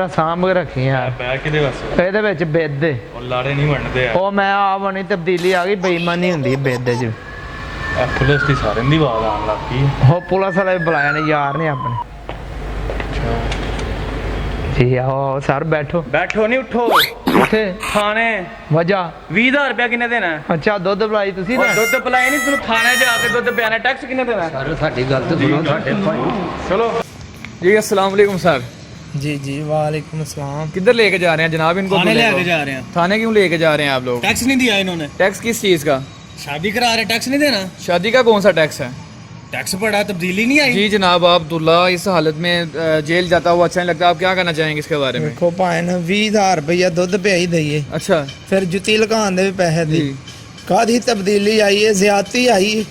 जरा सांभ के रखी यार। ਇਹਦੇ ਵਿੱਚ ਬਿੱਦ ਉਹ ਲਾੜੇ ਨਹੀਂ ਬਣਦੇ ਆ। ਉਹ ਮੈਂ ਆ ਬਣੀ ਤਬਦੀਲੀ ਆ ਗਈ, ਬੇਈਮਾਨੀ ਹੁੰਦੀ ਬਿੱਦ 'ਚ। ਪੁਲਿਸ ਦੀ ਸਾਰਿਆਂ ਦੀ ਆਵਾਜ਼ ਆਉਣ ਲੱਗ ਪਈ। ਉਹ ਪੁਲਿਸ ਵਾਲੇ ਬੁਲਾਇਆ ਨੇ ਯਾਰ ਨੇ ਆਪਣੇ। ਜੀ ਆਓ ਸਰ ਬੈਠੋ। ਬੈਠੋ ਨਹੀਂ ਉਠੋ। ਕਿੱਥੇ ਥਾਣੇ ਵਜਾ 20000 ਰੁਪਇਆ ਕਿੰਨੇ ਦੇਣਾ? ਅੱਛਾ ਦੁੱਧ ਪਿਲਾਈ ਤੁਸੀਂ ਨਾ? ਦੁੱਧ ਪਿਲਾਏ ਨਹੀਂ ਤੈਨੂੰ, ਥਾਣੇ ਜਾ ਕੇ ਦੁੱਧ ਪਿਆਣਾ। ਟੈਕਸ ਕਿੰਨੇ ਦੇਣਾ? ਸਰ ਸਾਡੀ ਗੱਲ ਤੇ ਸੁਣੋ। चलो जी, अस्सलाम वालेकुम सर। जी जी वालेकुम अस्सलाम। किधर लेके जा रहे हैं जनाब इनको? थाने लेके जा रहे हैं। थाने क्यों लेके जा रहे हैं आप लोग? टैक्स नहीं दिया इन्होंने। टैक्स किस चीज़ का? शादी करा रहे, टैक्स नहीं देना। शादी का कौन सा टैक्स है? टैक्स पड़ा, तब्दीली नहीं आई। जी जनाब, अब्दुल्ला इस हालत में जेल जाता हुआ अच्छा नहीं लगता। आप क्या कहना चाहेंगे इसके बारे में? देखो भाई 20000 रुपया दुध पे ही दईए, अच्छा फिर जुती लगान दे भी पैसे दी। कादी तब्दीली आई है, ज्यादती आई है।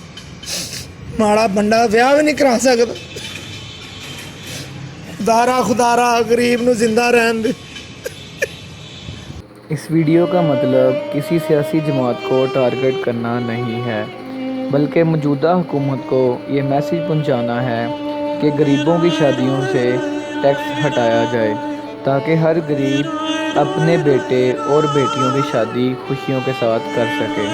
माड़ा बंदा ब्याह भी नहीं करा सकता। खुदारा गरीब नू जिंदा रहन दे। इस वीडियो का मतलब किसी सियासी जमात को टारगेट करना नहीं है, बल्कि मौजूदा हुकूमत को ये मैसेज पहुंचाना है कि गरीबों की शादियों से टैक्स हटाया जाए, ताकि हर गरीब अपने बेटे और बेटियों की शादी खुशियों के साथ कर सके।